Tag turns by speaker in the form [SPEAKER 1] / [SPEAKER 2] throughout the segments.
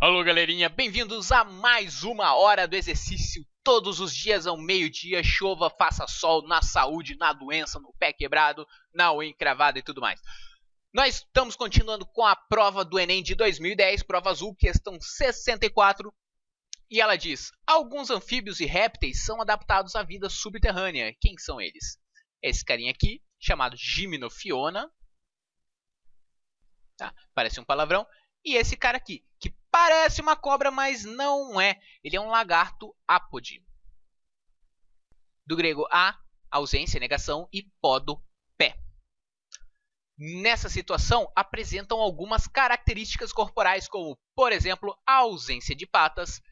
[SPEAKER 1] Alô galerinha, bem-vindos a mais uma hora do exercício, todos os dias ao meio-dia, chova, faça sol, na saúde, na doença, no pé quebrado, na unha encravada e tudo mais. Nós estamos continuando com a prova do Enem de 2010, prova azul, questão 64, e ela diz: alguns anfíbios e répteis são adaptados à vida subterrânea. Quem são eles? Esse carinha aqui, chamado Gimnofiona, tá? Parece um palavrão. E esse cara aqui, que parece uma cobra, mas não é. Ele é um lagarto ápode. Do grego a, ausência, negação, e podo, pé. Nessa situação, apresentam algumas características corporais, como, por exemplo, a ausência de patas,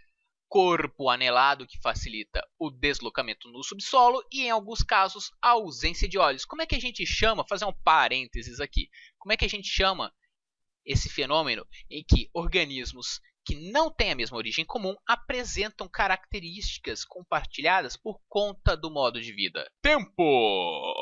[SPEAKER 1] corpo anelado, que facilita o deslocamento no subsolo, e, em alguns casos, a ausência de olhos. Como é que a gente chama, fazer um parênteses aqui, como é que a gente chama esse fenômeno em que organismos que não têm a mesma origem comum apresentam características compartilhadas por conta do modo de vida? Tempo!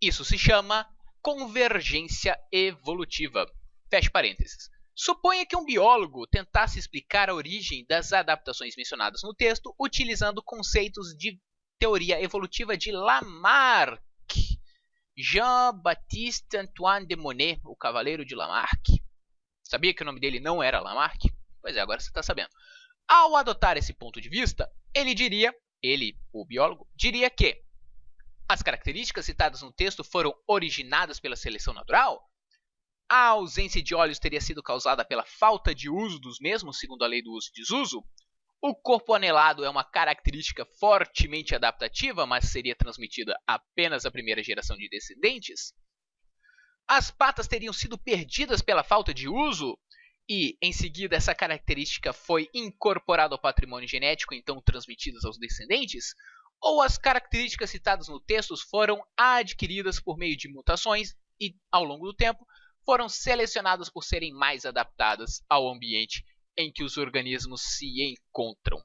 [SPEAKER 1] Isso se chama convergência evolutiva. Feche parênteses. Suponha que um biólogo tentasse explicar a origem das adaptações mencionadas no texto utilizando conceitos de teoria evolutiva de Lamarck. Jean-Baptiste Antoine de Monnet, o Cavaleiro de Lamarck. Sabia que o nome dele não era Lamarck? Pois é, agora você está sabendo. Ao adotar esse ponto de vista, ele, o biólogo, diria que as características citadas no texto foram originadas pela seleção natural? A ausência de olhos teria sido causada pela falta de uso dos mesmos, segundo a lei do uso e desuso? O corpo anelado é uma característica fortemente adaptativa, mas seria transmitida apenas à primeira geração de descendentes? As patas teriam sido perdidas pela falta de uso e, em seguida, essa característica foi incorporada ao patrimônio genético, então transmitidas aos descendentes? Ou as características citadas no texto foram adquiridas por meio de mutações e, ao longo do tempo, foram selecionadas por serem mais adaptadas ao ambiente em que os organismos se encontram?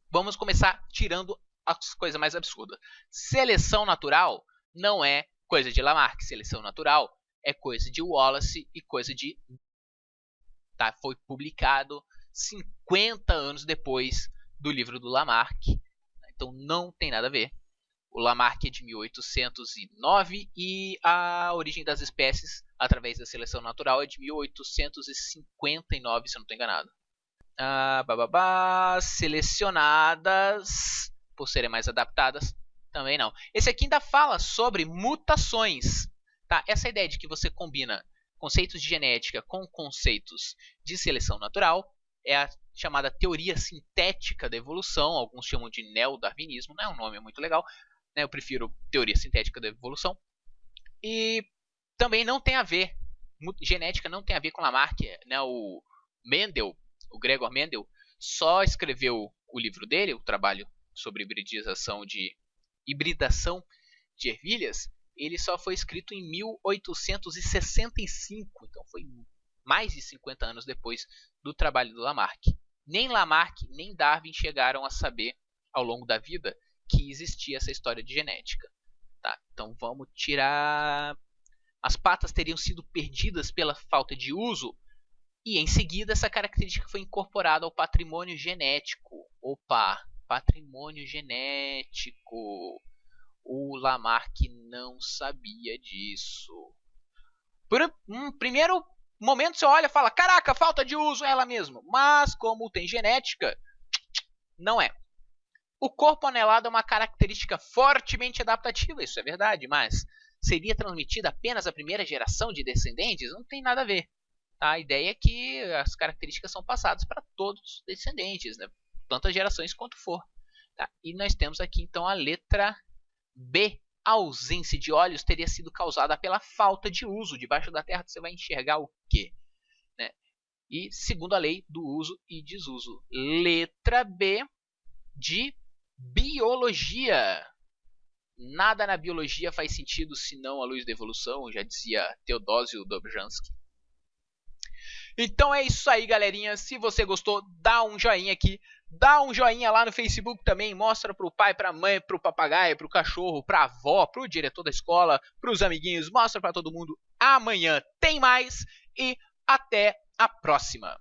[SPEAKER 1] Vamos começar tirando as coisas mais absurdas. Seleção natural não é coisa de Lamarck. Seleção natural é coisa de Wallace e coisa de... Tá? Foi publicado 50 anos depois do livro do Lamarck. Então não tem nada a ver. O Lamarck é de 1809 e a origem das espécies através da seleção natural é de 1859, se eu não estou enganado. Selecionadas por serem mais adaptadas, também não. Esse aqui ainda fala sobre mutações. Tá? Essa ideia de que você combina conceitos de genética com conceitos de seleção natural é a chamada teoria sintética da evolução. Alguns chamam de neodarwinismo, não é um nome muito legal. Eu prefiro teoria sintética da evolução. E também não tem a ver, genética não tem a ver com Lamarck. O Mendel, o Gregor Mendel, só escreveu o livro dele, o trabalho sobre hibridação de ervilhas. Ele só foi escrito em 1865, então foi mais de 50 anos depois do trabalho do Lamarck. Nem Lamarck nem Darwin chegaram a saber ao longo da vida que existia essa história de genética. Tá? Então vamos tirar... As patas teriam sido perdidas pela falta de uso e em seguida essa característica foi incorporada ao patrimônio genético. Opa, patrimônio genético. O Lamarck não sabia disso. Por um primeiro momento você olha e fala, caraca, falta de uso é ela mesma. Mas como tem genética, não é. O corpo anelado é uma característica fortemente adaptativa, isso é verdade, mas seria transmitida apenas à primeira geração de descendentes? Não tem nada a ver. Tá? A ideia é que as características são passadas para todos os descendentes, né? Tantas gerações quanto for. Tá? E nós temos aqui então a letra B. A ausência de olhos teria sido causada pela falta de uso. Debaixo da terra você vai enxergar o quê? Né? E segundo a lei do uso e desuso. Letra B de biologia. Nada na biologia faz sentido senão à luz da evolução, já dizia Teodósio Dobzhansky. Então é isso aí, galerinha. Se você gostou, dá um joinha aqui. Dá um joinha lá no Facebook também. Mostra pro pai, pra mãe, pro papagaio, pro cachorro, pra avó, pro diretor da escola, pros amiguinhos. Mostra pra todo mundo. Amanhã tem mais e Até a próxima!